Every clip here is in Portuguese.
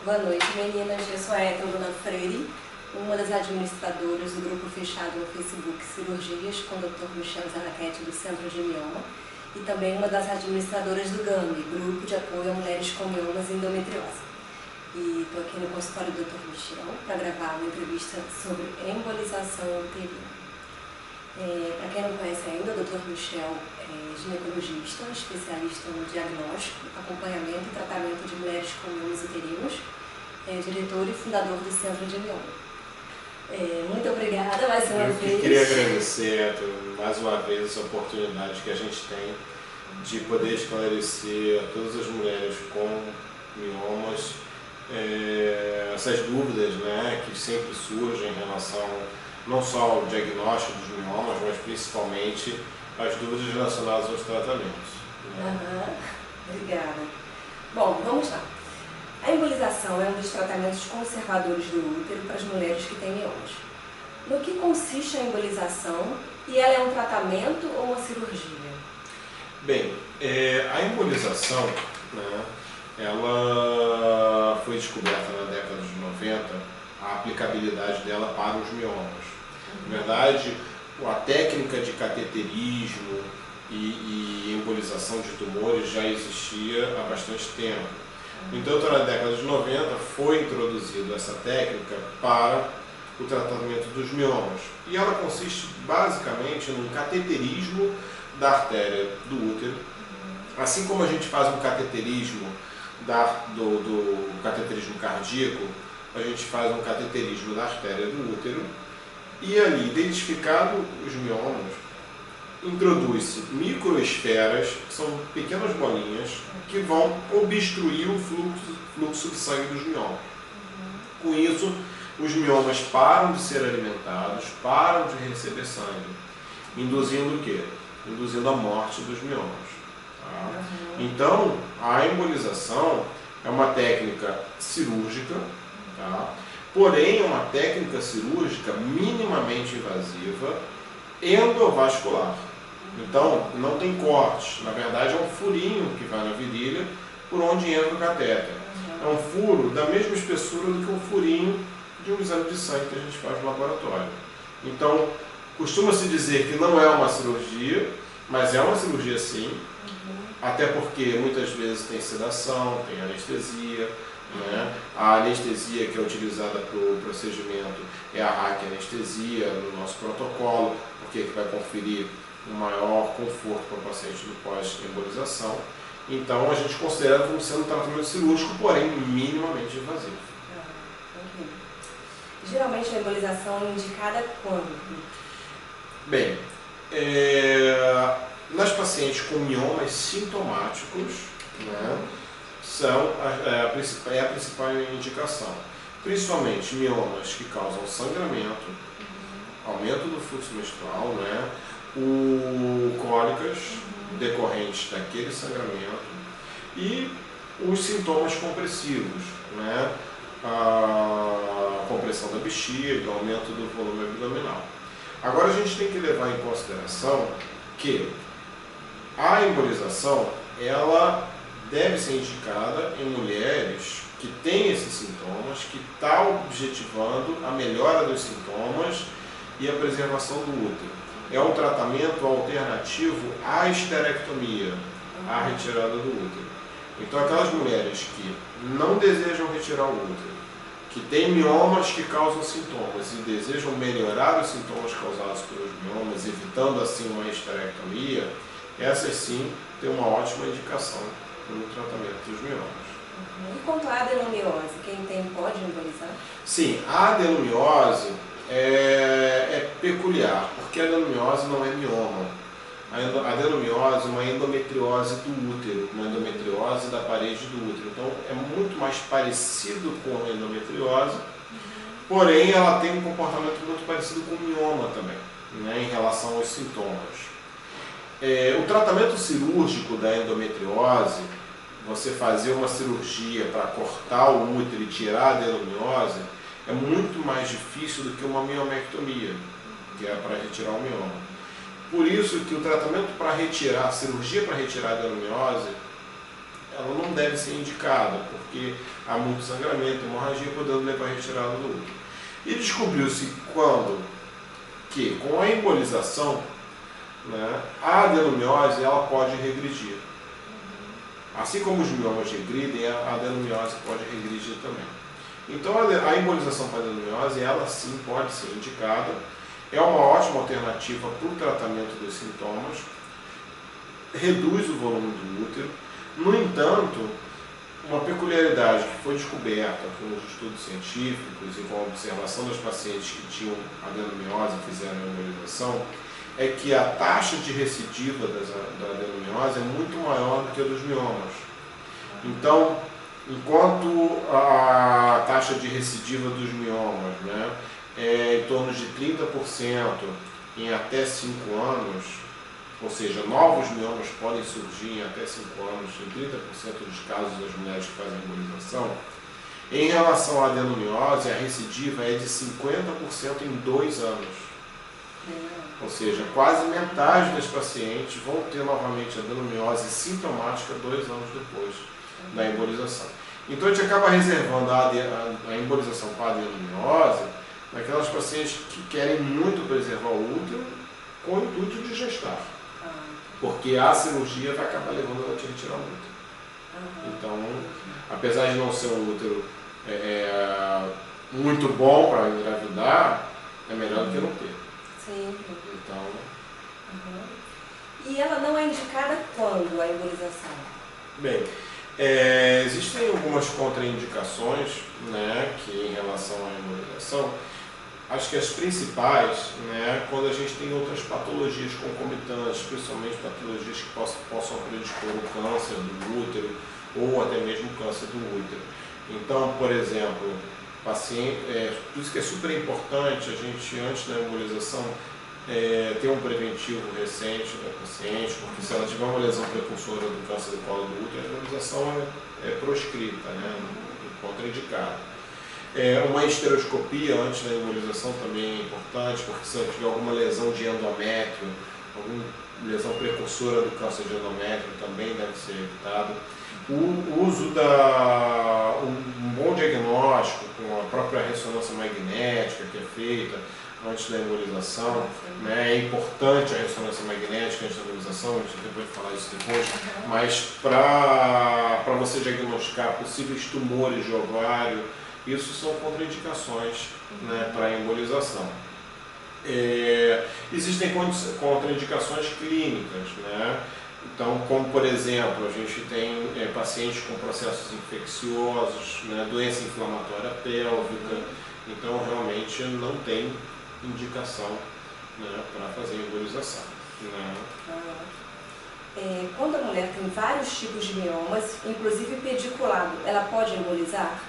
Boa noite, meninas. Eu sou a Luna Freire, uma das administradoras do grupo fechado no Facebook Cirurgias com o Dr. Michel Zanaquete, do Centro de Mioma, e também uma das administradoras do GAMI, Grupo de Apoio a Mulheres com Miomas e Endometriose. E estou aqui no consultório do Dr. Michel para gravar uma entrevista sobre embolização uterina. Para quem não conhece ainda, o Dr. Michel é ginecologista, especialista no diagnóstico, acompanhamento e tratamento de mulheres com miomas uterinos, diretor e fundador do Centro de Mioma. Muito obrigada mais uma vez. Eu queria agradecer mais uma vez essa oportunidade que a gente tem de poder esclarecer a todas as mulheres com miomas essas dúvidas, né, que sempre surgem em relação não só ao diagnóstico dos miomas, mas principalmente as dúvidas relacionadas aos tratamentos. Né? Obrigada. Bom, vamos lá. A embolização é um dos tratamentos conservadores do útero para as mulheres que têm miomas. No que consiste a embolização e ela é um tratamento ou uma cirurgia? Bem, a embolização, né, ela foi descoberta na década de 90, a aplicabilidade dela para os miomas. Na verdade, a técnica de cateterismo e embolização de tumores já existia há bastante tempo. No entanto, na década de 90 foi introduzida essa técnica para o tratamento dos miomas. E ela consiste basicamente num cateterismo da artéria do útero. Assim como a gente faz um cateterismo do cateterismo cardíaco, a gente faz um cateterismo da artéria do útero. E ali, identificado os miomas, introduz-se microesferas, que são pequenas bolinhas, que vão obstruir o fluxo de sangue dos miomas. Com isso, os miomas param de ser alimentados, param de receber sangue, induzindo o quê? Induzindo a morte dos miomas. Tá? Então, a embolização é uma técnica cirúrgica, tá? Porém, é uma técnica cirúrgica minimamente invasiva, endovascular. Então, não tem corte. Na verdade, é um furinho que vai na virilha por onde entra o catéter. É um furo da mesma espessura do que um furinho de um exame de sangue que a gente faz no laboratório. Então, costuma-se dizer que não é uma cirurgia, mas é uma cirurgia sim, até porque muitas vezes tem sedação, tem anestesia. Né? A anestesia que é utilizada para o procedimento é a raquianestesia no nosso protocolo, porque vai conferir um maior conforto para o paciente no pós-embolização. Então a gente considera como sendo um tratamento cirúrgico, porém minimamente invasivo. Geralmente a embolização é indicada quando? Bem, nas pacientes com miomas sintomáticos, né, é a principal indicação. Principalmente miomas que causam sangramento, aumento do fluxo menstrual, né, cólicas decorrentes daquele sangramento e os sintomas compressivos, né, a compressão da bexiga, aumento do volume abdominal. Agora a gente tem que levar em consideração que a embolização, ela deve ser indicada em mulheres que têm esses sintomas, que está objetivando a melhora dos sintomas e a preservação do útero. É um tratamento alternativo à esterectomia, à retirada do útero. Então, aquelas mulheres que não desejam retirar o útero, que têm miomas que causam sintomas e desejam melhorar os sintomas causados pelos miomas, evitando assim uma esterectomia, essas sim têm uma ótima indicação no tratamento dos miomas. E quanto à adenomiose, quem tem pode embolizar? Sim, a adenomiose é peculiar, porque a adenomiose não é mioma. A adenomiose é uma endometriose do útero, uma endometriose da parede do útero. Então é muito mais parecido com a endometriose, porém ela tem um comportamento muito parecido com o mioma também, né, em relação aos sintomas. O tratamento cirúrgico da endometriose, você fazer uma cirurgia para cortar o útero e tirar a adenomiose, é muito mais difícil do que uma miomectomia, que é para retirar o mioma. Por isso que o tratamento para retirar, a cirurgia para retirar a adenomiose, ela não deve ser indicada, porque há muito sangramento, hemorragia, podendo levar a retirada do útero. E descobriu-se que com a embolização, né, a adenomiose ela pode regredir. Assim como os miomas regridem, a adenomiose pode regredir também. Então a embolização para adenomiose, ela sim pode ser indicada, é uma ótima alternativa para o tratamento dos sintomas, reduz o volume do útero. No entanto, uma peculiaridade que foi descoberta com os estudos científicos e com a observação das pacientes que tinham adenomiose e fizeram a embolização, é que a taxa de recidiva da adenomiose é muito maior do que a dos miomas. Então, enquanto a taxa de recidiva dos miomas, né, é em torno de 30% em até 5 anos, ou seja, novos miomas podem surgir em até 5 anos, em 30% dos casos das mulheres que fazem embolização, em relação à adenomiose, a recidiva é de 50% em 2 anos. Ou seja, quase metade das pacientes vão ter novamente adenomiose sintomática 2 anos depois da embolização. Então a gente acaba reservando a embolização para a adenomiose naquelas pacientes que querem muito preservar o útero com o intuito de gestar. Porque a cirurgia vai acabar levando ela a retirar o útero. Então, apesar de não ser um útero muito bom para engravidar, é melhor do que não ter. Sim. Então... E ela não é indicada quando a embolização? Bem, existem algumas contraindicações, né, que em relação à embolização, acho que as principais, né, quando a gente tem outras patologias concomitantes, principalmente patologias que possam predispor o câncer do útero ou até mesmo o câncer do útero. Então, por exemplo, paciente, por isso que é super importante a gente, antes da embolização, ter um preventivo recente da paciente, porque se ela tiver uma lesão precursora do câncer do colo do útero, a embolização é proscrita, né, contraindicada. Uma esteroscopia antes da embolização também é importante, porque se ela tiver alguma lesão de endométrio, alguma lesão precursora do câncer de endométrio também deve ser evitado. O uso um bom diagnóstico com a própria ressonância magnética que é feita antes da embolização, né? É importante a ressonância magnética antes da embolização, a gente depois vai falar isso depois, mas para você diagnosticar possíveis tumores de ovário, isso são contraindicações, né, para a embolização. Existem contraindicações clínicas, né? Então, como por exemplo, a gente tem pacientes com processos infecciosos, né, doença inflamatória pélvica, então realmente não tem indicação, né, para fazer embolização. Né? Quando a mulher tem vários tipos de miomas, inclusive pediculado, ela pode embolizar?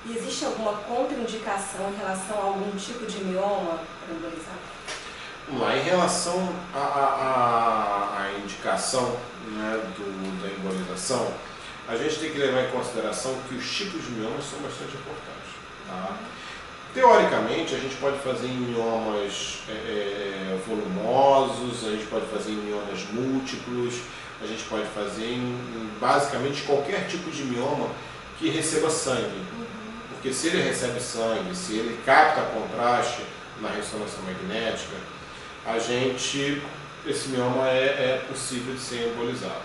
E existe alguma contraindicação em relação a algum tipo de mioma para embolizar? Vamos lá, em relação à indicação, né, da embolização, a gente tem que levar em consideração que os tipos de miomas são bastante importantes. Tá? Teoricamente, a gente pode fazer em miomas volumosos, a gente pode fazer em miomas múltiplos, a gente pode fazer em basicamente qualquer tipo de mioma que receba sangue. Porque se ele recebe sangue, se ele capta contraste na ressonância magnética, esse mioma é possível de ser embolizado.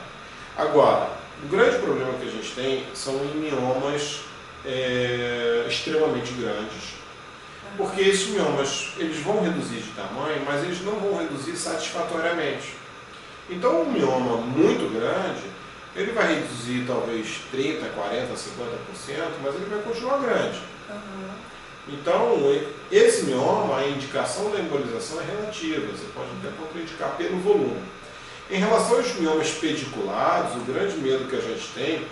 Agora, o grande problema que a gente tem são em miomas extremamente grandes, porque esses miomas eles vão reduzir de tamanho, mas eles não vão reduzir satisfatoriamente. Então, um mioma muito grande, ele vai reduzir talvez 30%, 40%, 50%, mas ele vai continuar grande. Então, esse mioma, a indicação da embolização é relativa, você pode até contraindicar pelo volume. Em relação aos miomas pediculados, o grande medo que a gente tem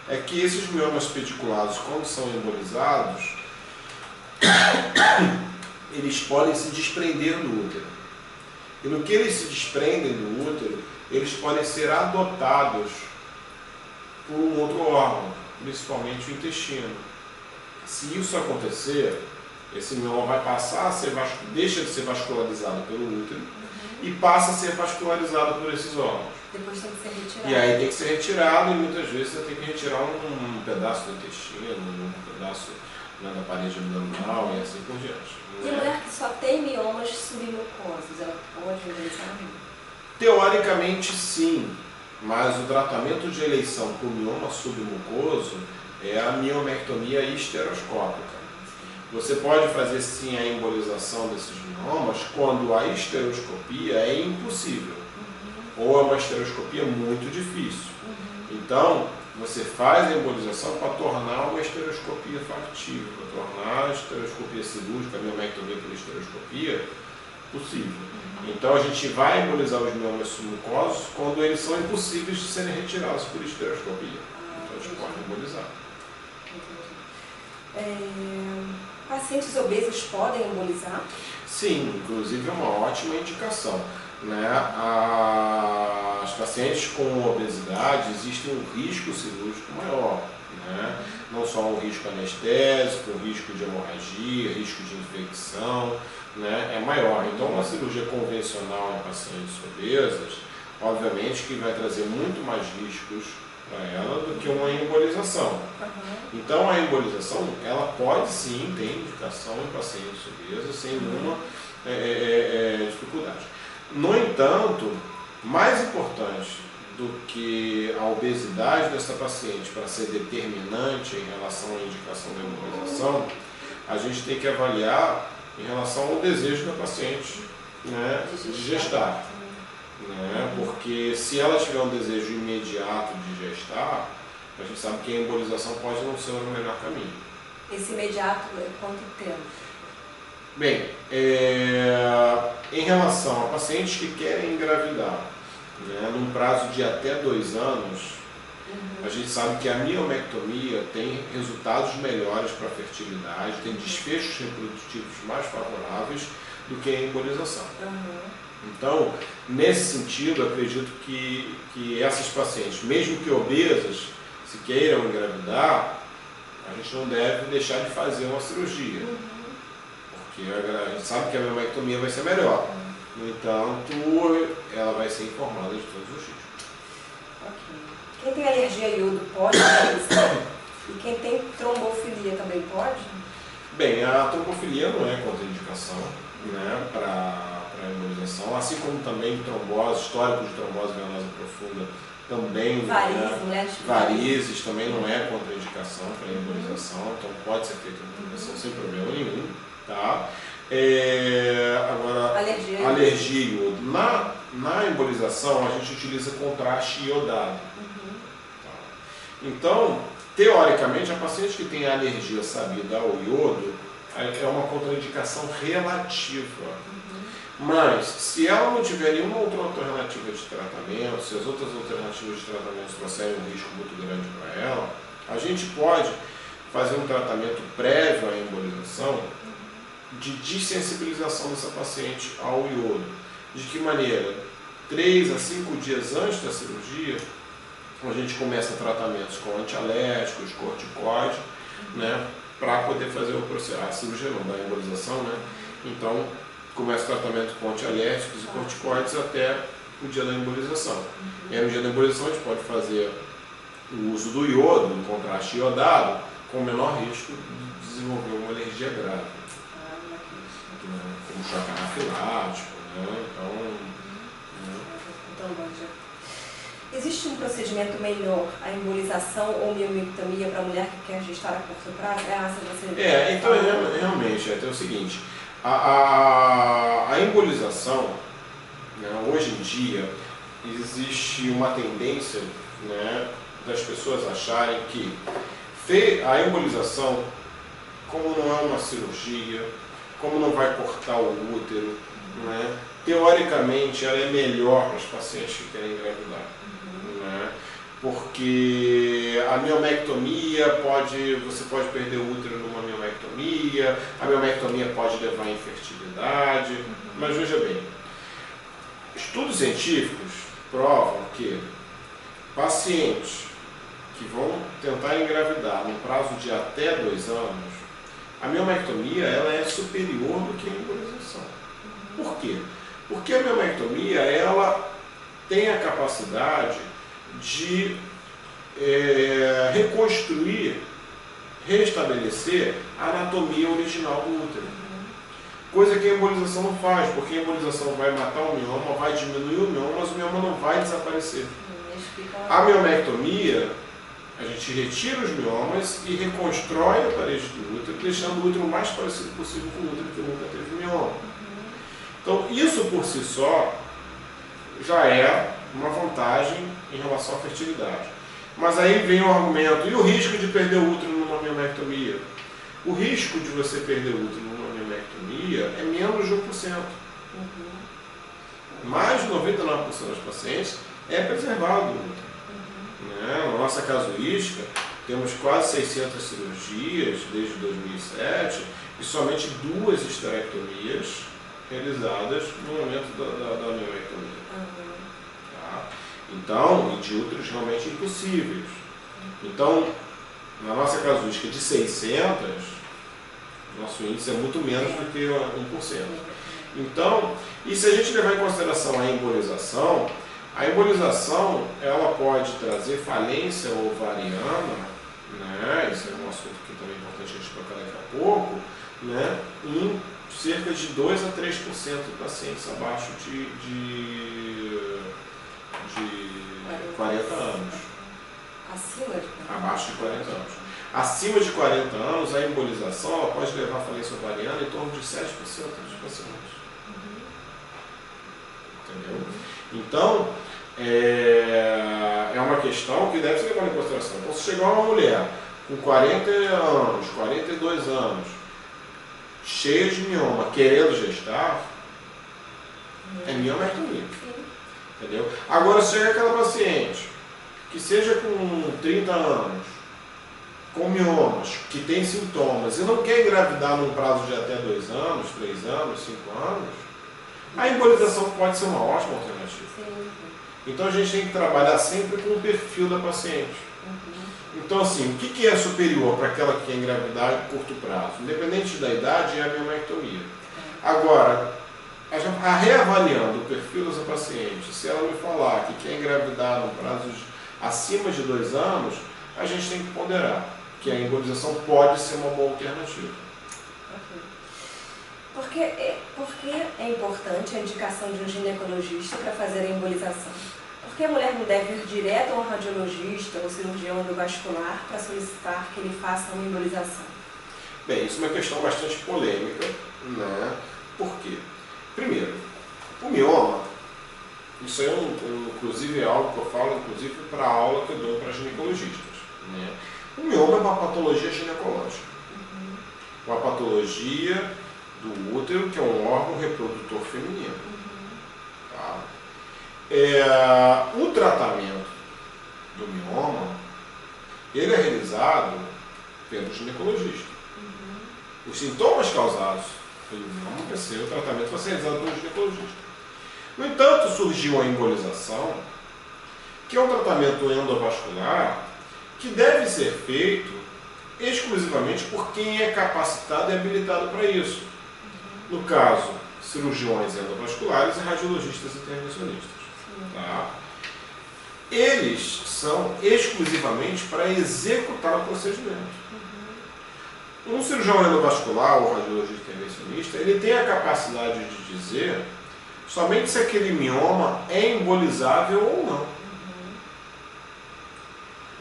é que esses miomas pediculados, quando são embolizados, eles podem se desprender do útero. E no que eles se desprendem do útero, eles podem ser adotados por um outro órgão, principalmente o intestino. Se isso acontecer, esse mioma vai passar a ser, deixa de ser vascularizado pelo útero e passa a ser vascularizado por esses órgãos. Depois tem que ser retirado. E aí tem que ser retirado e muitas vezes você tem que retirar um pedaço do intestino, um pedaço da parede abdominal e assim por diante. E a mulher que só tem miomas submucosos, ela pode embolizar? Teoricamente sim, mas o tratamento de eleição por mioma submucoso é a miomectomia histeroscópica. Você pode fazer sim a embolização desses miomas quando a histeroscopia é impossível, ou é uma histeroscopia muito difícil. Então, você faz a embolização para tornar uma histeroscopia factível, para tornar a histeroscopia cirúrgica, a miomectomia por histeroscopia, possível. Então, a gente vai embolizar os miomas submucosos quando eles são impossíveis de serem retirados por histeroscopia. Então, a gente pode embolizar. Pacientes obesos podem embolizar? Sim, inclusive é uma ótima indicação. Né? As pacientes com obesidade existe um risco cirúrgico maior. Né? Não só um risco anestésico, um risco de hemorragia, risco de infecção, né? É maior. Então, uma cirurgia convencional em pacientes obesas, obviamente que vai trazer muito mais riscos para ela do que uma embolização. Então, a embolização, ela pode sim ter indicação em pacientes obesos sem nenhuma dificuldade. No entanto, mais importante do que a obesidade dessa paciente para ser determinante em relação à indicação da embolização, a gente tem que avaliar em relação ao desejo da paciente, né, de gestar. Né? Porque se ela tiver um desejo imediato de gestar, a gente sabe que a embolização pode não ser o melhor caminho. Esse imediato é quanto tempo? Bem, em relação a pacientes que querem engravidar, né, num prazo de até 2 anos, a gente sabe que a miomectomia tem resultados melhores para a fertilidade, tem desfechos reprodutivos mais favoráveis do que a embolização. Então, nesse sentido, acredito que essas pacientes, mesmo que obesas, se queiram engravidar, a gente não deve deixar de fazer uma cirurgia. Porque a gente sabe que a miomectomia vai ser melhor. No entanto, ela vai ser informada de todos os riscos. Quem tem alergia a iodo pode embolizar? E quem tem trombofilia também pode? Bem, a trombofilia não é contraindicação, né, para a embolização, assim como também trombose, histórico de trombose venosa profunda também, varizes também não é contraindicação para a embolização, então pode ser feita uma embolização sem problema nenhum. Tá? Agora, alergia a iodo. Na embolização, a gente utiliza contraste iodado. Tá? Então, teoricamente, a paciente que tem alergia sabida ao iodo é uma contraindicação relativa. Mas, se ela não tiver nenhuma outra alternativa de tratamento, se as outras alternativas de tratamento trouxerem um risco muito grande para ela, a gente pode fazer um tratamento prévio à embolização de dessensibilização dessa paciente ao iodo. De que maneira? 3 a 5 dias antes da cirurgia, a gente começa tratamentos com antialérgicos, corticoide, né, para poder fazer o processo, a cirurgia não, da embolização, né? Então, começa o tratamento com antialérgicos e corticoides até o dia da embolização. E aí, no dia da embolização, a gente pode fazer o uso do iodo, um contraste iodado, com menor risco de desenvolver uma alergia grave. Como choque anafilático, né? Existe um procedimento melhor, a embolização ou miomectomia para a mulher que quer gestar a curto prazo? Então realmente é o seguinte, a embolização, né, hoje em dia, existe uma tendência, né, das pessoas acharem que a embolização, como não é uma cirurgia, como não vai cortar o útero, né, teoricamente ela é melhor para os pacientes que querem engravidar. Né, porque a miomectomia você pode perder o útero numa miomectomia, a miomectomia pode levar à infertilidade, mas veja bem, estudos científicos provam que pacientes que vão tentar engravidar no prazo de até 2 anos, a miomectomia ela é superior do que a embolização. Por quê? Porque a miomectomia ela tem a capacidade de reconstruir, restabelecer a anatomia original do útero. Coisa que a embolização não faz, porque a embolização vai matar o mioma, vai diminuir o mioma, mas o mioma não vai desaparecer. A miomectomia, a gente retira os miomas e reconstrói a parede do útero, deixando o útero o mais parecido possível com o útero que nunca teve mioma. Então, isso por si só já é uma vantagem em relação à fertilidade. Mas aí vem o argumento, e o risco de perder o útero numa miomectomia? O risco de você perder o útero numa miomectomia é menos de 1%. Mais de 99% dos pacientes é preservado o útero. Na nossa casuística, temos quase 600 cirurgias desde 2007 e somente 2 esterectomias realizadas no momento da miomectomia. Tá? Então, e de úteros realmente impossíveis. Então, na nossa casuística de 600, nosso índice é muito menos do que 1%. Então, e se a gente levar em consideração a embolização ela pode trazer falência ovariana, né? Isso é um assunto que também é importante a gente tocar daqui a pouco, né? Em cerca de 2 a 3% de pacientes abaixo de 40 anos. Acima de 40? Abaixo de 40 anos. Acima de 40 anos, a embolização ela pode levar à falência ovariana em torno de 7% dos pacientes. Entendeu? Então, é uma questão que deve ser levada em consideração. Então, se chegar uma mulher com 40 anos, 42 anos, cheia de mioma, querendo gestar, é miomectomia. Entendeu? Agora, se chega aquela paciente que seja com 30 anos, com miomas, que tem sintomas e não quer engravidar num prazo de até 2 anos, 3 anos, 5 anos, a embolização pode ser uma ótima alternativa. Então a gente tem que trabalhar sempre com o perfil da paciente. Então assim, o que é superior para aquela que quer engravidar em curto prazo? Independente da idade, é a miomectomia. Agora, reavaliando o perfil dessa paciente, se ela me falar que quer engravidar no prazo acima de 2 anos, a gente tem que ponderar que a embolização pode ser uma boa alternativa. Por que é importante a indicação de um ginecologista para fazer a embolização? Por que a mulher não deve ir direto a um radiologista ou cirurgião endovascular para solicitar que ele faça uma embolização? Bem, isso é uma questão bastante polêmica, né? Por quê? Primeiro, o mioma, isso é inclusive algo que eu falo inclusive para a aula que eu dou para ginecologistas, né? O mioma é uma patologia ginecológica, uma patologia do útero, que é um órgão reprodutor feminino. Tá? O tratamento do mioma, ele é realizado pelo ginecologista. Os sintomas causados pelo mioma, o tratamento vai ser realizado pelo ginecologista. No entanto, surgiu a embolização, que é um tratamento endovascular que deve ser feito exclusivamente por quem é capacitado e habilitado para isso. No caso, cirurgiões endovasculares e radiologistas intervencionistas. Tá? Eles são exclusivamente para executar o procedimento. Um cirurgião endovascular ou radiologista intervencionista, ele tem a capacidade de dizer somente se aquele mioma é embolizável ou não.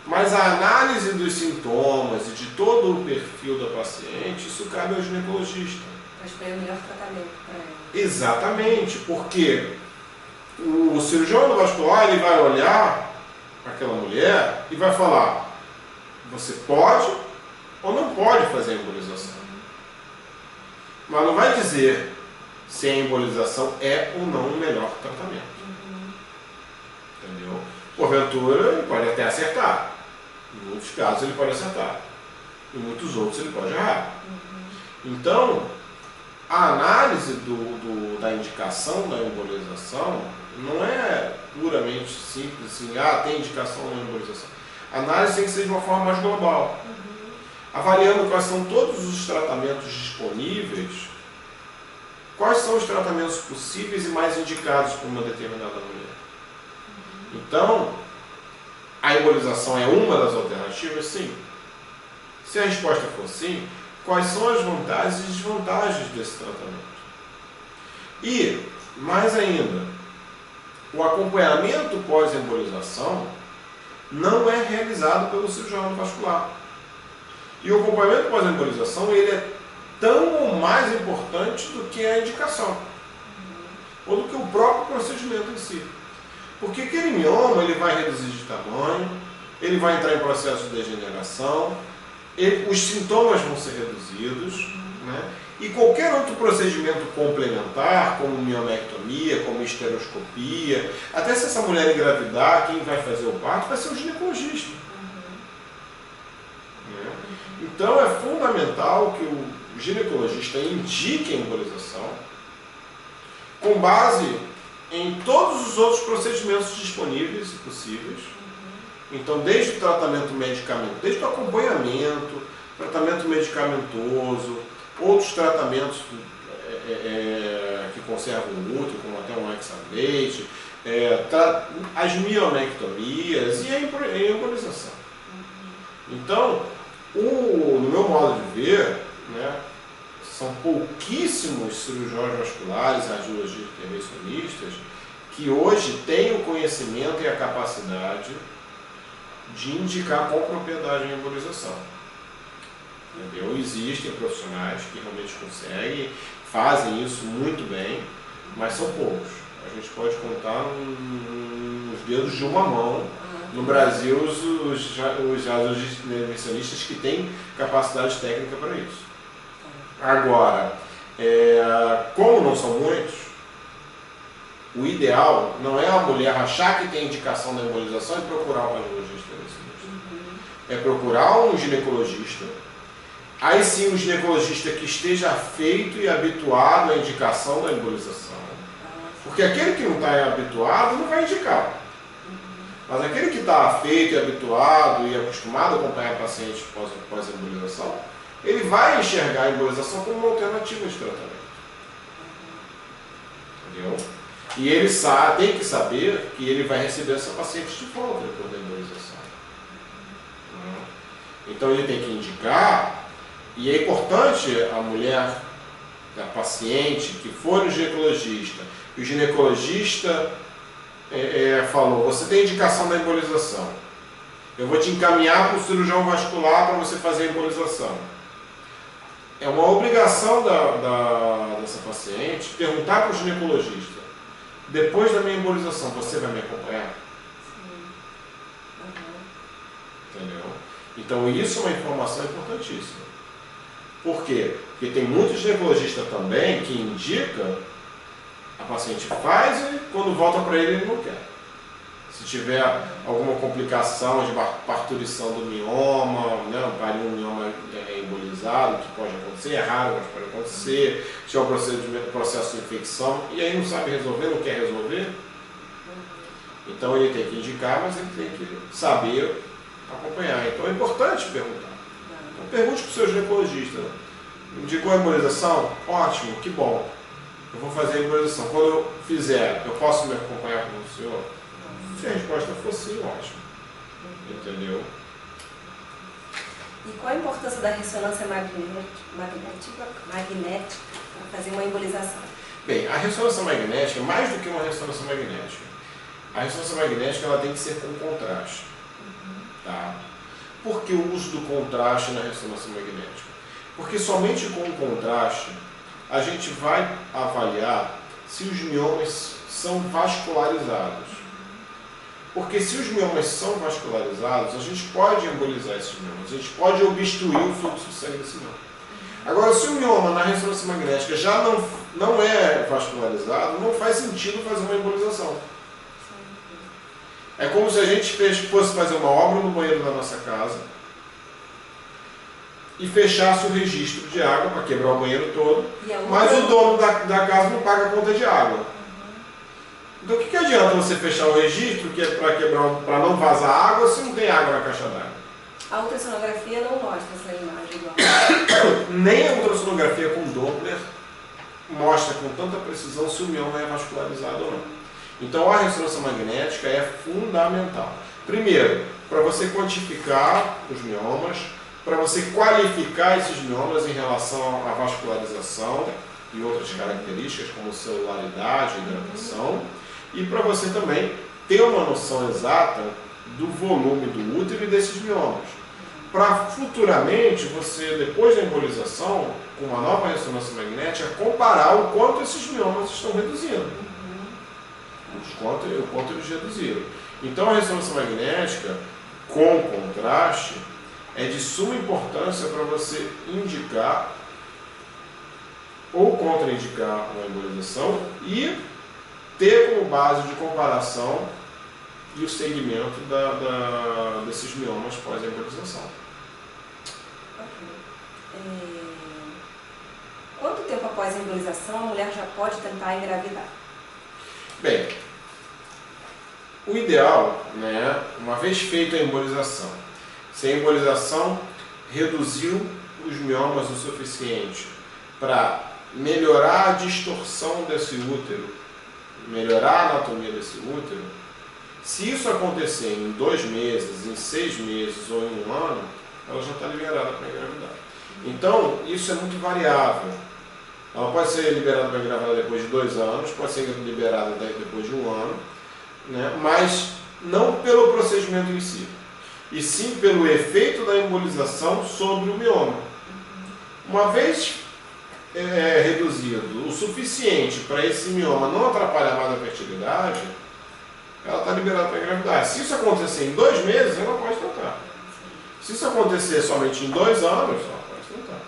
Mas a análise dos sintomas e de todo o perfil da paciente, isso cabe ao ginecologista. Para escolher o melhor tratamento para ela. Exatamente, porque o cirurgião endovascular ele vai olhar para aquela mulher e vai falar: você pode ou não pode fazer a embolização. Mas não vai dizer se a embolização é ou não o melhor tratamento. Entendeu? Porventura, ele pode até acertar. Em muitos casos, ele pode acertar. Em muitos outros, ele pode errar. Então, a análise da indicação da embolização não é puramente simples, assim, tem indicação na embolização. A análise tem que ser de uma forma mais global. avaliando quais são todos os tratamentos disponíveis, quais são os tratamentos possíveis e mais indicados para uma determinada mulher. Então, a embolização é uma das alternativas? Sim. Se a resposta for sim, quais são as vantagens e desvantagens desse tratamento? E, mais ainda, o acompanhamento pós-embolização não é realizado pelo cirurgião vascular. E o acompanhamento pós-embolização ele é tão ou mais importante do que a indicação, ou do que o próprio procedimento em si. Porque aquele mioma ele vai reduzir de tamanho, ele vai entrar em processo de degeneração, os sintomas vão ser reduzidos, né? E qualquer outro procedimento complementar, como miomectomia, como esteroscopia, até se essa mulher engravidar, quem vai fazer o parto vai ser o ginecologista. Né? Então é fundamental que o ginecologista indique a embolização com base em todos os outros procedimentos disponíveis e possíveis. Então, desde o tratamento medicamentoso, desde o acompanhamento, tratamento medicamentoso, outros tratamentos que conservam o útero, como até um hexablate, as miomectomias e a embolização. Então, no meu modo de ver, né, são pouquíssimos cirurgiões vasculares, radiologistas intervencionistas, que hoje têm o conhecimento e a capacidade de indicar com propriedade a embolização. Entendeu? Existem profissionais que realmente conseguem, fazem isso muito bem, mas são poucos. A gente pode contar nos dedos de uma mão, no Brasil, os radiologistas intervencionistas que têm capacidade técnica para isso. Agora, como não são muitos, o ideal não é a mulher achar que tem indicação da embolização e procurar um radiologista intervencionista. É procurar um ginecologista. Aí sim, um ginecologista que esteja feito e habituado à indicação da embolização. Porque aquele que não está habituado não vai indicar. Mas aquele que está feito e habituado e acostumado a acompanhar pacientes pós-embolização, ele vai enxergar a embolização como uma alternativa de tratamento. Entendeu? E ele tem que saber que ele vai receber essa paciente de volta depois da embolização. Então ele tem que indicar, e é importante a mulher, a paciente que for no ginecologista, e o ginecologista falou, você tem indicação da embolização, eu vou te encaminhar para o cirurgião vascular para você fazer a embolização. É uma obrigação dessa paciente perguntar para o ginecologista, depois da minha embolização, você vai me acompanhar? Sim. Entendeu? Então isso é uma informação importantíssima. Por quê? Porque tem muitos ginecologistas também que indicam, a paciente faz e quando volta para ele não quer. Se tiver alguma complicação de parturição do mioma, né, um mioma embolizado, que pode acontecer, é raro, mas pode acontecer, se tiver um processo de infecção, e aí não sabe resolver, não quer resolver, então ele tem que indicar, mas ele tem que saber acompanhar. Então é importante perguntar. Então pergunte para o seu ginecologista. Indicou a embolização? Ótimo, que bom. Eu vou fazer a embolização. Quando eu fizer, eu posso me acompanhar com o senhor? Se a resposta for sim, ótimo. Entendeu? E qual a importância da ressonância magnética para fazer uma embolização? Bem, a ressonância magnética é mais do que uma ressonância magnética. A ressonância magnética ela tem que ser com contraste. Tá? Por que o uso do contraste na ressonância magnética? Porque somente com o contraste a gente vai avaliar se os miomas são vascularizados. Porque se os miomas são vascularizados, a gente pode embolizar esses miomas, a gente pode obstruir o fluxo de sangue desse mioma. Agora, se o mioma na ressonância magnética já não é vascularizado, não faz sentido fazer uma embolização. É como se a gente fosse fazer uma obra no banheiro da nossa casa e fechasse o registro de água para quebrar o banheiro todo, mas o dono da casa não paga a conta de água. Então o que adianta você fechar o registro, que é para não vazar água, se não tem água na caixa d'água? A ultrassonografia não mostra essa imagem. Nem a ultrassonografia com Doppler mostra com tanta precisão se o mioma é vascularizado ou não. Então a ressonância magnética é fundamental. Primeiro, para você quantificar os miomas, para você qualificar esses miomas em relação à vascularização e outras características como celularidade, hidratação, e para você também ter uma noção exata do volume do útero e desses miomas. Para futuramente você, depois da embolização, com uma nova ressonância magnética, comparar o quanto esses miomas estão reduzindo. O quanto eles reduziram. Então a ressonância magnética, com contraste, é de suma importância para você indicar ou contraindicar uma embolização e ter como base de comparação e o segmento desses miomas pós-embolização. Quanto tempo após a embolização a mulher já pode tentar engravidar? Bem, o ideal, né, uma vez feita a embolização, se a embolização reduziu os miomas o suficiente para melhorar a distorção desse útero, melhorar a anatomia desse útero, se isso acontecer em 2 meses, em 6 meses ou em 1 ano, ela já está liberada para engravidar. Então, isso é muito variável. Ela pode ser liberada para engravidar depois de 2 anos, pode ser liberada depois de 1 ano, né? Mas não pelo procedimento em si, e sim pelo efeito da embolização sobre o mioma. Uma vez reduzido o suficiente para esse mioma não atrapalhar mais a fertilidade, ela está liberada para engravidar. Se isso acontecer em 2 meses, ela pode tentar. Se isso acontecer somente em 2 anos, ela pode tentar.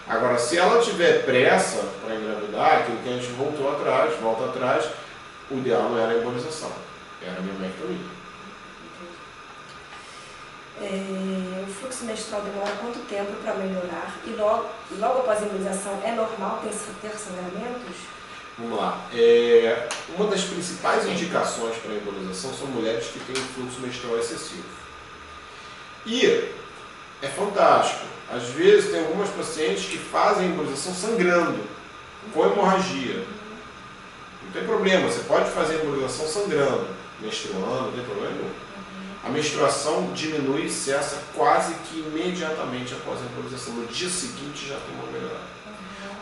Agora, se ela tiver pressa para engravidar, aquilo que a gente volta atrás, o ideal não era a embolização, era a miomectomia. O fluxo menstrual demora quanto tempo para melhorar? E logo após a embolização, é normal ter sangramentos? Vamos lá. Uma das principais indicações para a embolização são mulheres que têm fluxo menstrual excessivo. E é fantástico. Às vezes tem algumas pacientes que fazem a embolização sangrando, com hemorragia. Não tem problema, você pode fazer a embolização sangrando, menstruando, não tem problema nenhum. A menstruação diminui e cessa quase que imediatamente após a embolização. No dia seguinte já tem uma melhora.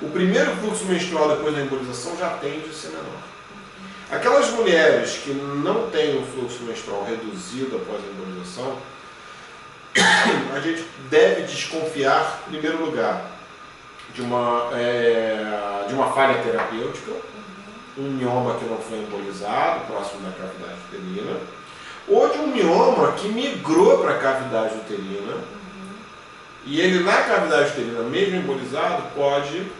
O primeiro fluxo menstrual depois da embolização já tende a ser menor. Aquelas mulheres que não têm o fluxo menstrual reduzido após a embolização, a gente deve desconfiar, em primeiro lugar, de uma falha terapêutica, um mioma que não foi embolizado, próximo da cavidade uterina, ou de um mioma que migrou para a cavidade uterina, e ele na cavidade uterina, mesmo embolizado, pode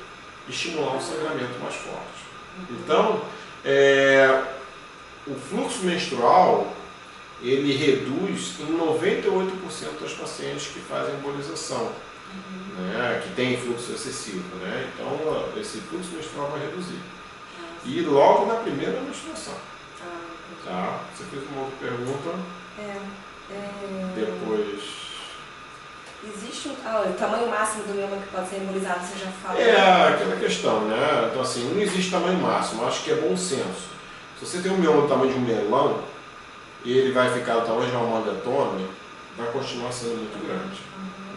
estimular um sangramento mais forte. Então, o fluxo menstrual, ele reduz em 98% das pacientes que fazem embolização, né, que tem fluxo excessivo. Né? Então, esse fluxo menstrual vai reduzir. E logo na primeira menstruação. Tá? Você fez uma outra pergunta. Depois. Existe o tamanho máximo do mioma que pode ser embolizado, você já falou? Aquela questão, né? Então, assim, não existe tamanho máximo, acho que é bom senso. Se você tem um mioma do tamanho de um melão, e ele vai ficar do tamanho de uma moletone, vai continuar sendo muito grande.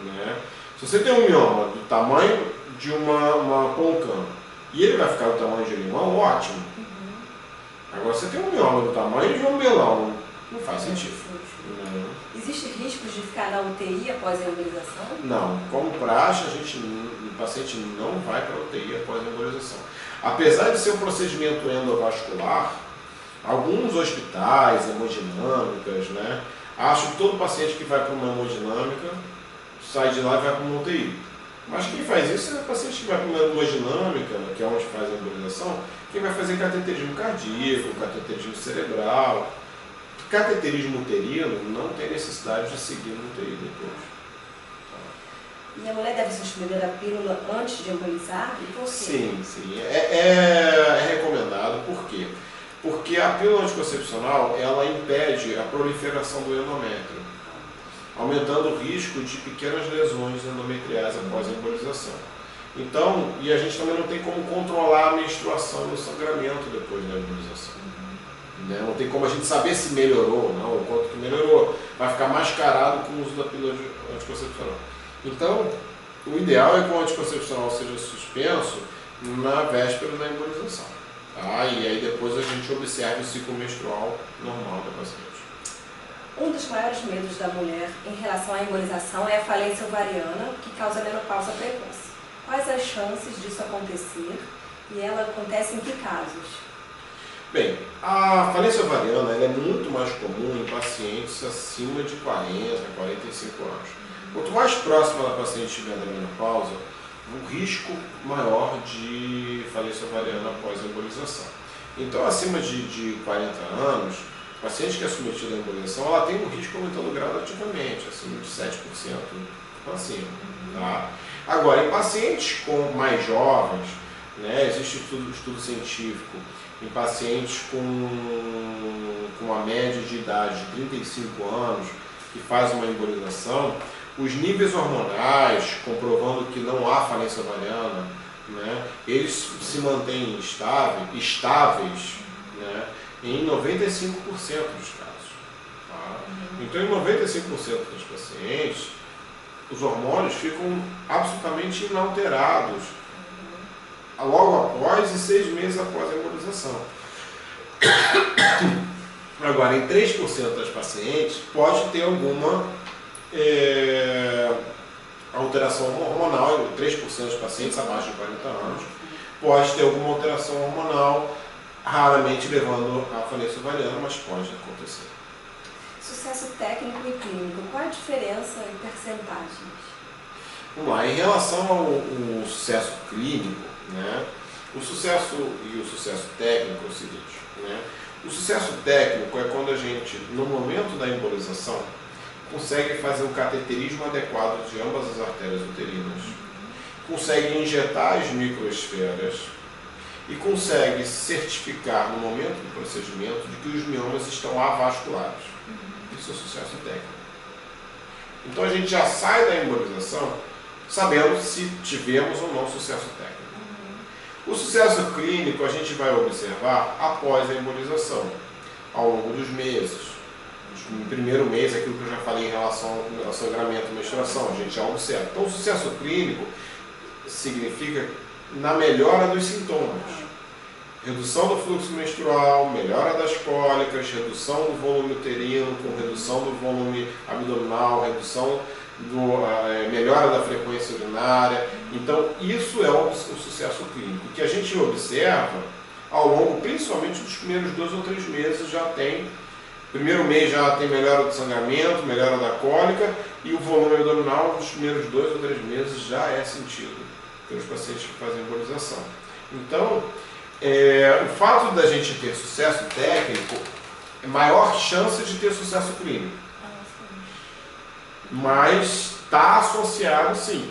Né? Se você tem um mioma do tamanho de uma poncã, e ele vai ficar do tamanho de um limão, ótimo. Agora, você tem um mioma do tamanho de um melão, não faz sentido. Existem riscos de ficar na UTI após a embolização? Não, como praxe, o paciente não vai para a UTI após a embolização. Apesar de ser um procedimento endovascular, alguns hospitais, hemodinâmicas, né, acham que todo paciente que vai para uma hemodinâmica sai de lá e vai para uma UTI. Mas quem faz isso é o paciente que vai para uma hemodinâmica, que é onde faz a embolização, quem vai fazer cateterismo cardíaco, cateterismo cerebral. Cateterismo uterino não tem necessidade de seguir no UTI depois. E a mulher deve suspender a pílula antes de embolizar? E por quê? Sim. É recomendado. Por quê? Porque a pílula anticoncepcional, ela impede a proliferação do endométrio, aumentando o risco de pequenas lesões endometriais a após a embolização. Então, e a gente também não tem como controlar a menstruação e o sangramento depois da embolização. Né? Não tem como a gente saber se melhorou ou não, o quanto que melhorou. Vai ficar mascarado com o uso da pílula anticoncepcional. Então, o ideal é que o anticoncepcional seja suspenso na véspera da embolização. Tá? E aí depois a gente observa o ciclo menstrual normal da paciente. Um dos maiores medos da mulher em relação à embolização é a falência ovariana, que causa menopausa precoce. Quais as chances disso acontecer e ela acontece em que casos? Bem, a falência ovariana ela é muito mais comum em pacientes acima de 40, 45 anos. Quanto mais próxima da paciente estiver da menopausa, o risco maior de falência ovariana após a embolização. Então, acima de 40 anos, a paciente que é submetida à embolização, ela tem um risco aumentando gradativamente, acima de 7% para cima. Tá? Agora, em pacientes mais jovens, né, existe estudo científico, em pacientes com uma média de idade de 35 anos, que faz uma embolização, os níveis hormonais, comprovando que não há falência ovariana, né, eles se mantêm estáveis, né, em 95% dos casos. Tá? Então, em 95% dos pacientes, os hormônios ficam absolutamente inalterados logo após e 6 meses após a embolização. Agora, em 3% das pacientes, pode ter alguma alteração hormonal, 3% dos pacientes abaixo de 40 anos, pode ter alguma alteração hormonal, raramente levando à falência ovariana, mas pode acontecer. Sucesso técnico e clínico, qual a diferença em percentagens? Vamos lá, em relação ao sucesso clínico, né, o sucesso e o sucesso técnico é o seguinte, né, o sucesso técnico é quando a gente, no momento da embolização, consegue fazer um cateterismo adequado de ambas as artérias uterinas, consegue injetar as microesferas e consegue certificar no momento do procedimento de que os miomas estão avasculares. Isso é sucesso técnico. Então a gente já sai da embolização sabendo se tivemos ou não sucesso técnico. O sucesso clínico a gente vai observar após a embolização, ao longo dos meses. No primeiro mês, aquilo que eu já falei em relação ao sangramento e menstruação, a gente já observa. Então o sucesso clínico significa na melhora dos sintomas. Redução do fluxo menstrual, melhora das cólicas, redução do volume uterino, com redução do volume abdominal, melhora da frequência urinária. Então, isso é o sucesso clínico, que a gente observa ao longo, principalmente dos primeiros 2 ou 3 meses, já tem. Primeiro mês já tem melhora do sangramento, melhora da cólica, e o volume abdominal nos primeiros 2 ou 3 meses já é sentido pelos pacientes que fazem embolização. Então, o fato da gente ter sucesso técnico é maior chance de ter sucesso clínico. Mas está associado sim.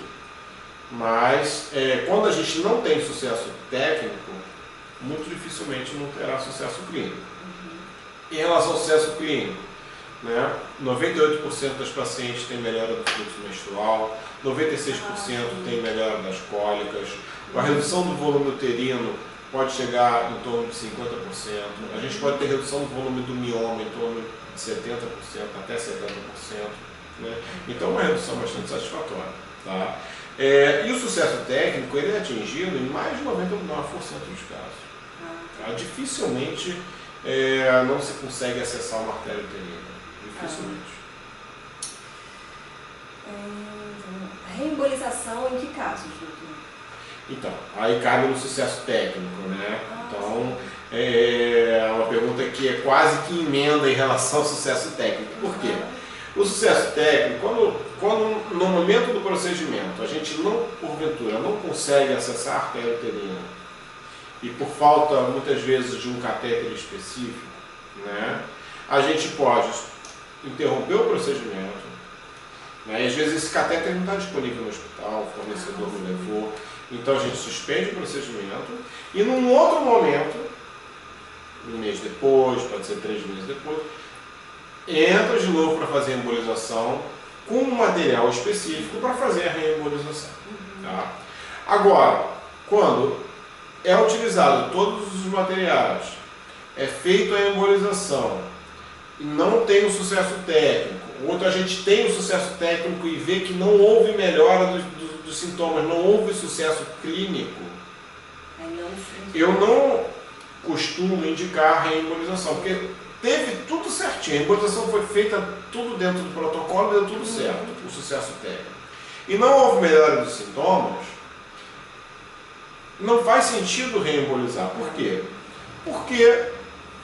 Mas quando a gente não tem sucesso técnico, muito dificilmente não terá sucesso clínico. Em relação ao sucesso clínico, né, 98% das pacientes têm melhora do fluxo menstrual, 96% tem melhora das cólicas, a redução do volume uterino pode chegar em torno de 50%, a gente pode ter redução do volume do mioma em torno de 70%, até 70%. Né? Então é uma redução bastante satisfatória. Tá? E o sucesso técnico ele é atingido em mais de 99% dos casos. Tá? Dificilmente não se consegue acessar uma artéria uterina. Dificilmente. Reembolização em que casos, doutor? Então, aí cabe no sucesso técnico, né? Então, é uma pergunta que é quase que emenda em relação ao sucesso técnico. Por quê? O sucesso técnico, quando no momento do procedimento a gente não, porventura, não consegue acessar a artéria uterina e por falta, muitas vezes, de um catéter específico, né, a gente pode interromper o procedimento, né, e às vezes esse catéter não está disponível no hospital, o fornecedor não levou, então a gente suspende o procedimento e num outro momento, um mês depois, pode ser 3 meses depois, entra de novo para fazer a embolização com um material específico para fazer a reembolização. Agora, quando é utilizado todos os materiais, é feita a embolização e não tem um sucesso técnico, outro a gente tem um sucesso técnico e vê que não houve melhora dos sintomas, não houve sucesso clínico, eu não costumo indicar a reembolização, porque teve tudo certinho, a embolização foi feita tudo dentro do protocolo, deu tudo certo, o sucesso técnico. E não houve melhora dos sintomas, não faz sentido reembolizar. Por quê? Porque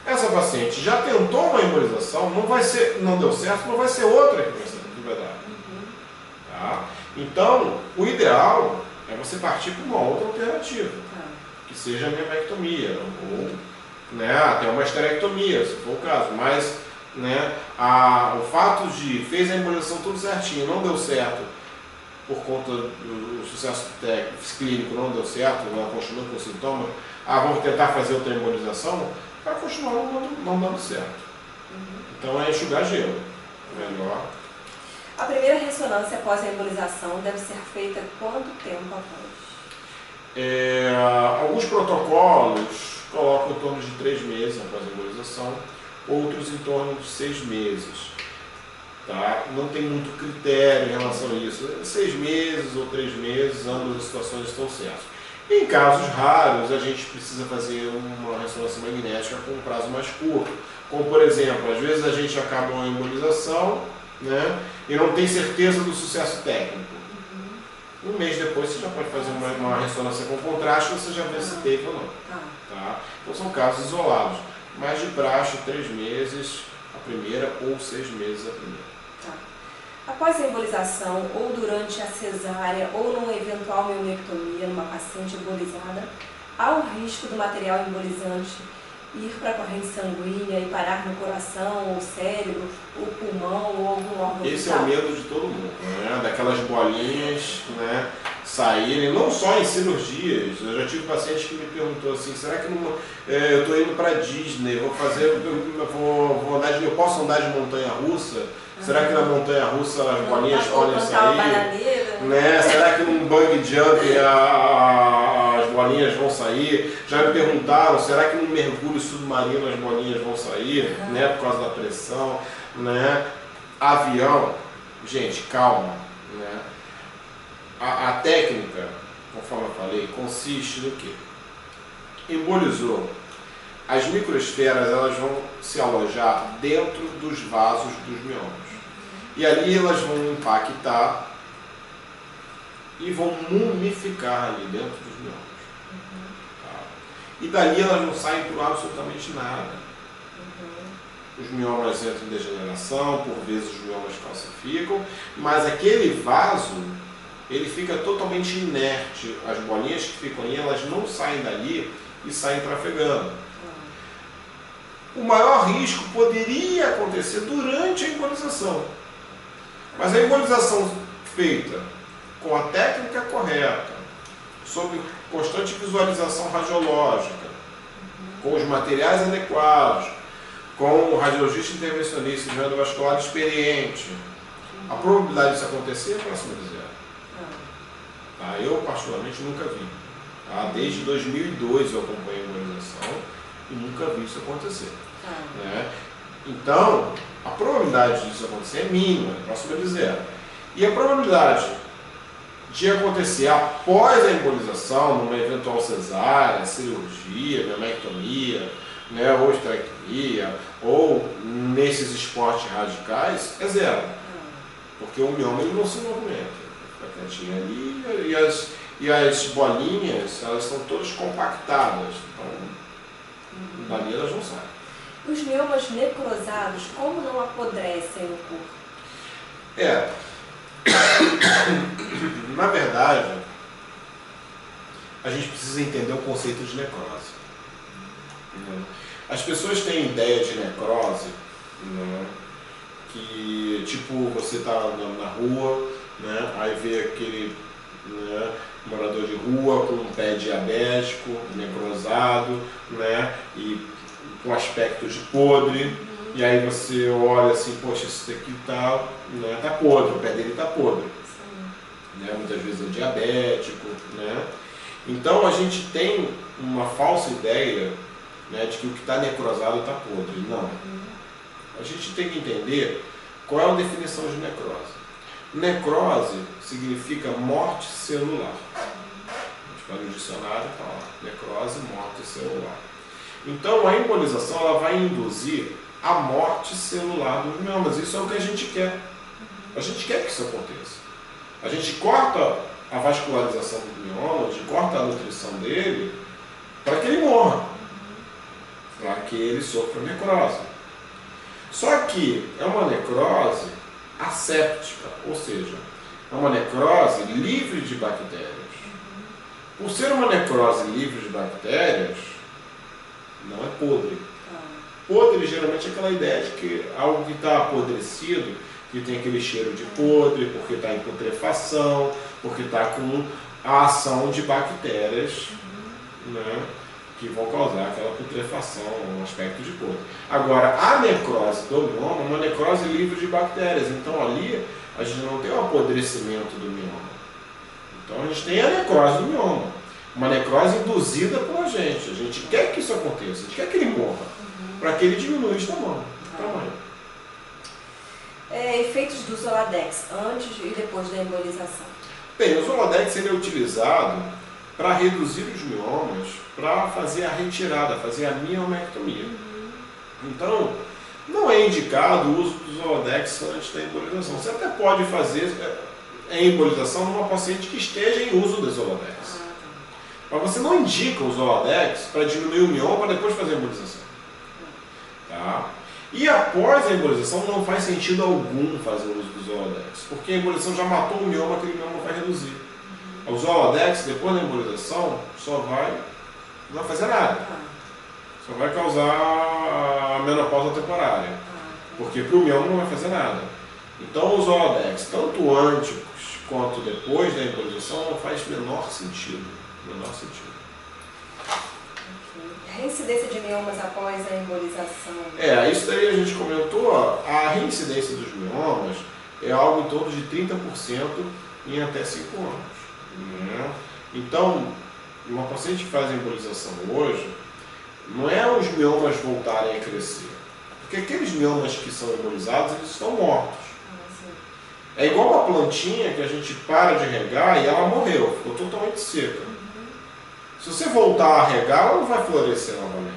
essa paciente já tentou uma embolização, não deu certo, não vai ser outra que vai dar. Tá? Então, o ideal é você partir para uma outra alternativa, que seja a memectomia, ou até uma esterectomia, se for o caso. Mas o fato de fez a embolização tudo certinho, não deu certo, por conta do sucesso técnico, clínico não deu certo, ela continua com sintomas, vamos tentar fazer outra embolização, vai continuar não dando certo. Então é enxugar gelo, melhor. A primeira ressonância após a embolização deve ser feita quanto tempo após? Alguns protocolos colocam em torno de 3 meses após a embolização, outros em torno de 6 meses. Tá? Não tem muito critério em relação a isso. 6 meses ou 3 meses, ambas as situações estão certas. Em casos raros, a gente precisa fazer uma ressonância magnética com um prazo mais curto. Como, por exemplo, às vezes a gente acaba uma embolização, e não tem certeza do sucesso técnico. Um mês depois você já pode fazer uma ressonância com contraste, você já vê se teve ou não. Tá? Então são casos isolados. Mas de praxe, 3 meses a primeira ou 6 meses a primeira. Após a embolização, ou durante a cesárea, ou numa eventual miomectomia numa paciente embolizada, há o risco do material embolizante ir para a corrente sanguínea e parar no coração, ou cérebro, ou pulmão, ou algum órgão vital? Esse é o medo de todo mundo, daquelas bolinhas saírem, não só em cirurgias. Eu já tive paciente que me perguntou assim, será que eu estou indo para Disney, eu posso andar de montanha-russa? Será que na montanha-russa as bolinhas podem sair? Será que num bungee jump as bolinhas vão sair? Já me perguntaram, será que num mergulho submarino as bolinhas vão sair? Por causa da pressão. Avião, gente, calma. A técnica, conforme eu falei, consiste no quê? Embolizou. As microesferas elas vão se alojar dentro dos vasos dos miomas. E ali elas vão impactar e vão mumificar ali dentro dos miomas. Tá? E dali elas não saem por absolutamente nada. Os miomas entram em degeneração, por vezes os miomas calcificam, mas aquele vaso ele fica totalmente inerte. As bolinhas que ficam ali, elas não saem dali e saem trafegando. O maior risco poderia acontecer durante a embolização. Mas a embolização feita com a técnica correta, sob constante visualização radiológica, com os materiais adequados, com o radiologista intervencionista de endovascular experiente, a probabilidade disso acontecer é próxima de zero. Eu, particularmente, nunca vi. Desde 2002 eu acompanho a embolização e nunca vi isso acontecer. Então, a probabilidade disso acontecer é mínima, é próxima de zero. E a probabilidade de acontecer após a embolização, numa eventual cesárea, cirurgia, memectomia, ou esterectomia, ou nesses esportes radicais, é zero. Porque o mioma ele não se movimenta. Fica quietinho ali e as bolinhas, elas estão todas compactadas. Então, dali elas não saem. Os miomas necrosados, como não apodrecem no corpo? Na verdade, a gente precisa entender o conceito de necrose. As pessoas têm ideia de necrose, que tipo, você está andando na rua, aí vê aquele morador de rua com um pé diabético, necrosado, e com aspecto de podre, e aí você olha assim, poxa, isso daqui tá podre, o pé dele tá podre. né? Muitas vezes é diabético, né? Então a gente tem uma falsa ideia, né, de que o que está necrosado está podre. Não. A gente tem que entender qual é a definição de necrose. Necrose significa morte celular. A gente vai no dicionário e fala necrose, morte celular. Então a embolização ela vai induzir a morte celular dos miomas. Isso é o que a gente quer. A gente quer que isso aconteça. A gente corta a vascularização do mioma, a gente corta a nutrição dele para que ele morra, para que ele sofra necrose. Só que é uma necrose asséptica, ou seja, é uma necrose livre de bactérias. Por ser uma necrose livre de bactérias, não é podre. Podre geralmente é aquela ideia de que algo que está apodrecido, que tem aquele cheiro de podre, porque está em putrefação, porque está com a ação de bactérias, né, que vão causar aquela putrefação, um aspecto de podre. Agora, a necrose do mioma é uma necrose livre de bactérias, então ali a gente não tem um apodrecimento do mioma. Então a gente tem a necrose do mioma, uma necrose induzida por a gente quer que isso aconteça, a gente quer que ele morra, para que ele diminua de tamanho. Efeitos do Zoladex antes e depois da embolização. Bem, o Zoladex ele é utilizado para reduzir os miomas, para fazer a retirada, fazer a miomectomia. Então, não é indicado o uso do Zoladex antes da embolização. Você até pode fazer a embolização numa paciente que esteja em uso do Zoladex. Mas você não indica o Zoladex para diminuir o mioma para depois fazer a embolização. Tá? E após a embolização não faz sentido algum fazer o uso do Zoladex, porque a embolização já matou o mioma, aquele mioma não vai reduzir. O Zoladex, depois da embolização, não vai fazer nada. Só vai causar a menopausa temporária, porque para o mioma não vai fazer nada. Então o Zoladex, tanto antes quanto depois da embolização, não faz menor sentido. Reincidência de miomas após a embolização. Isso daí a gente comentou, a reincidência dos miomas é algo em torno de 30% em até 5 anos. Né? Então, uma paciente que faz a embolização hoje, não é os miomas voltarem a crescer, porque aqueles miomas que são embolizados, eles estão mortos. É igual uma plantinha que a gente para de regar e ela morreu, ficou totalmente seca. Se você voltar a regar, ela não vai florescer novamente.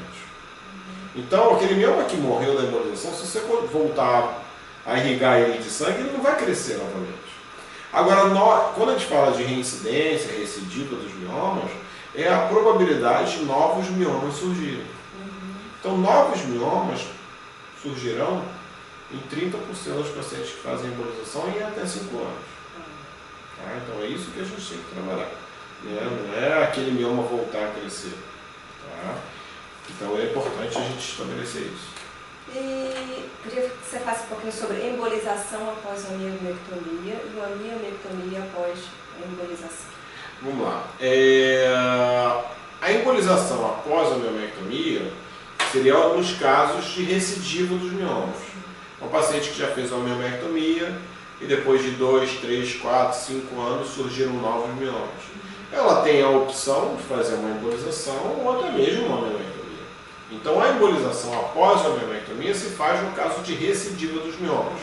Então, aquele mioma que morreu da embolização, se você voltar a irrigar ele de sangue, ele não vai crescer novamente. Agora, quando a gente fala de reincidência, recidiva dos miomas, é a probabilidade de novos miomas surgirem. Então, novos miomas surgirão em 30% dos pacientes que fazem embolização em até 5 anos. Tá? Então, é isso que a gente tem que trabalhar. Não é aquele mioma voltar a crescer. Tá? Então é importante a gente estabelecer isso. E queria que você falasse um pouquinho sobre embolização após a miomectomia e a miomectomia após a embolização. Vamos lá. A embolização após a miomectomia seria alguns casos de recidiva dos miomas. Um paciente que já fez uma miomectomia e depois de 2, 3, 4, 5 anos surgiram novos miomas. Ela tem a opção de fazer uma embolização ou até mesmo uma miomectomia. Então a embolização após a miomectomia se faz no caso de recidiva dos miomas.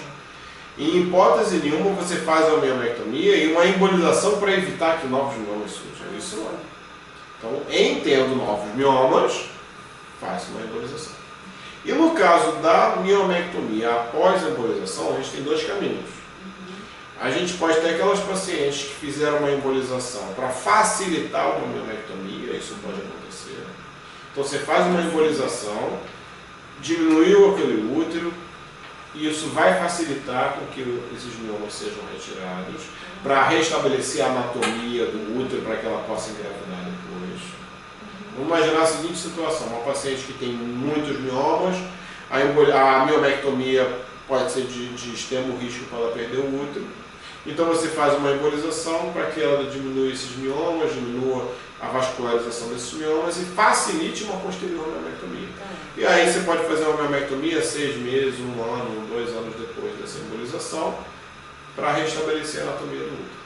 Em hipótese nenhuma você faz a miomectomia e uma embolização para evitar que novos miomas surjam. Isso não é. Então, em tendo novos miomas, faz uma embolização. E no caso da miomectomia após a embolização, a gente tem 2 caminhos. A gente pode ter aquelas pacientes que fizeram uma embolização para facilitar uma miomectomia, isso pode acontecer. Então você faz uma embolização, diminuiu aquele útero, e isso vai facilitar com que esses miomas sejam retirados, para restabelecer a anatomia do útero, para que ela possa engravidar depois. Vamos imaginar a seguinte situação, uma paciente que tem muitos miomas, a miomectomia pode ser de extremo risco para ela perder o útero. Então você faz uma embolização para que ela diminua esses miomas, diminua a vascularização desses miomas e facilite uma posterior miomectomia. E aí você pode fazer uma miomectomia 6 meses, 1 ano, 2 anos depois dessa embolização, para restabelecer a anatomia do útero.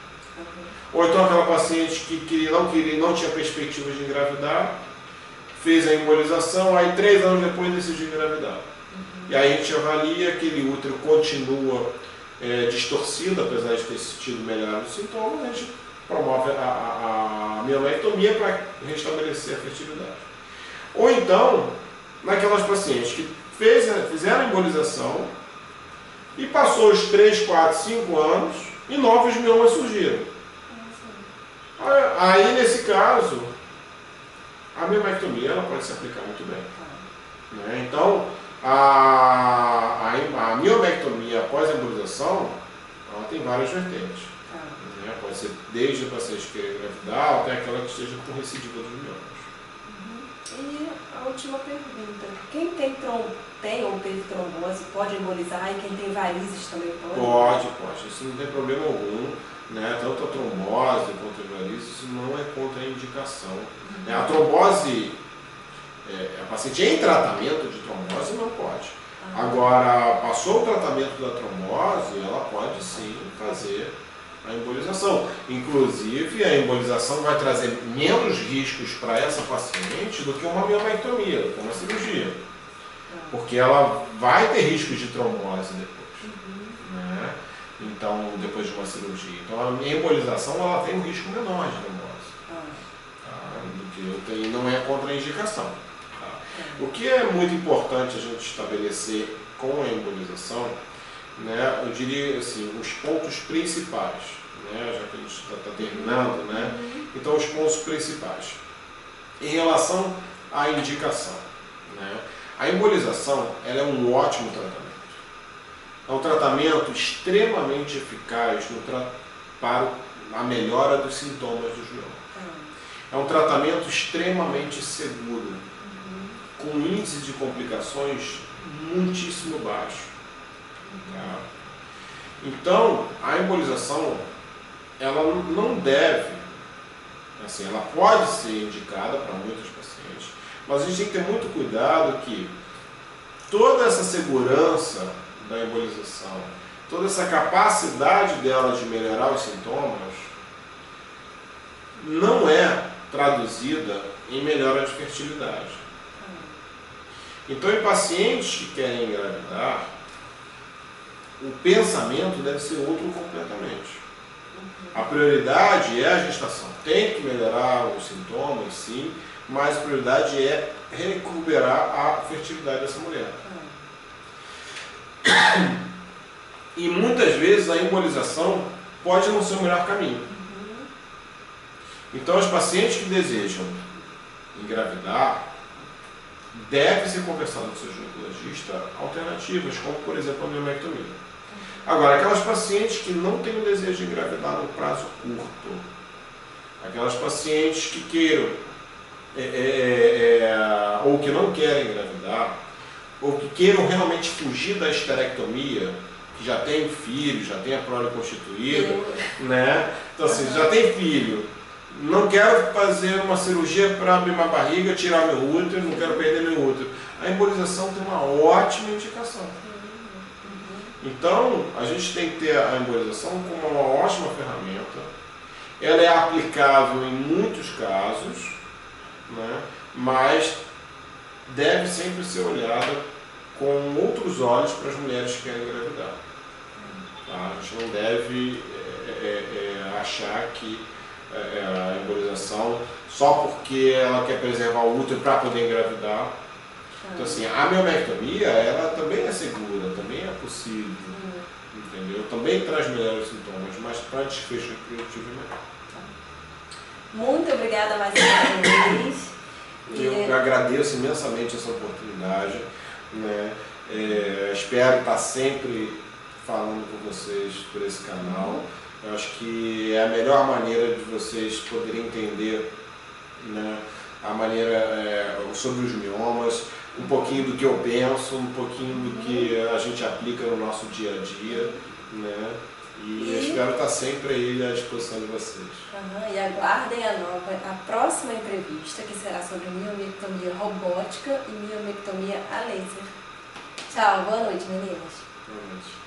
Ou então aquela paciente que não tinha perspectiva de engravidar, fez a embolização, aí 3 anos depois decidiu engravidar. E aí a gente avalia, aquele útero continua distorcido, apesar de ter tido melhora dos sintomas, a gente promove a mielectomia para restabelecer a fertilidade. Ou então, naquelas pacientes que fizeram a embolização e passou os 3, 4, 5 anos e novos miomas surgiram. Aí, nesse caso, a mielectomia ela pode se aplicar muito bem. Né? Então, a mielectomia após a embolização, ela tem várias vertentes. Né? Pode ser desde a paciente que quer engravidar até aquela que esteja com recidiva dos miomas. E a última pergunta, quem tem ou teve trombose pode embolizar, e quem tem varizes também pode? Pode, isso não tem problema algum, né? Tanto a trombose quanto a varizes, isso não é contraindicação. A trombose, a paciente em tratamento de trombose não pode. Agora, passou o tratamento da trombose, ela pode sim fazer a embolização. Inclusive, a embolização vai trazer menos riscos para essa paciente do que uma mielectomia, do que uma cirurgia. Porque ela vai ter riscos de trombose depois. Né? Então, depois de uma cirurgia. Então, a embolização ela tem um risco menor de trombose. Do que não é contraindicação. Tá? O que é muito importante a gente estabelecer com a embolização, né, eu diria assim, os pontos principais, né, já que a gente está terminando, né, então os pontos principais. Em relação à indicação, né, a embolização ela é um ótimo tratamento. É um tratamento extremamente eficaz para a melhora dos sintomas dos miomas. É um tratamento extremamente seguro, com índice de complicações muitíssimo baixo. Tá? Então, a embolização, ela não deve, assim, ela pode ser indicada para muitos pacientes, mas a gente tem que ter muito cuidado que toda essa segurança da embolização, toda essa capacidade dela de melhorar os sintomas, não é traduzida em melhora de fertilidade. Então, em pacientes que querem engravidar, o pensamento deve ser outro completamente. A prioridade é a gestação. Tem que melhorar os sintomas, sim, mas a prioridade é recuperar a fertilidade dessa mulher. E muitas vezes a embolização pode não ser o melhor caminho. Então, os pacientes que desejam engravidar, deve ser conversado com o seu ginecologista alternativas, como por exemplo a mielectomia. Agora, aquelas pacientes que não têm o desejo de engravidar no prazo curto, aquelas pacientes que queiram ou que não querem engravidar, ou que queiram realmente fugir da esterectomia, que já tem filho, já tem a prole constituída, né? Então assim, já tem filho, não quero fazer uma cirurgia para abrir uma barriga, tirar meu útero, não quero perder meu útero. A embolização tem uma ótima indicação. Então, a gente tem que ter a embolização como uma ótima ferramenta. Ela é aplicável em muitos casos, né? Mas deve sempre ser olhada com outros olhos para as mulheres que querem engravidar. Tá? A gente não deve achar que a embolização só porque ela quer preservar o útero para poder engravidar. Então assim, a mielectomia ela também é segura, também é possível, entendeu? Também traz melhores sintomas, mas para desfecho reprodutivo é melhor. Muito obrigada mais uma vez. Eu agradeço imensamente essa oportunidade, né? Espero estar sempre falando com vocês por esse canal. Eu acho que é a melhor maneira de vocês poderem entender, né, a maneira sobre os miomas, um pouquinho do que eu penso, um pouquinho do que a gente aplica no nosso dia a dia, né? E espero estar sempre aí à disposição de vocês. E aguardem a próxima entrevista, que será sobre mielectomia robótica e mielectomia a laser. Tchau, boa noite, meninas. Boa noite.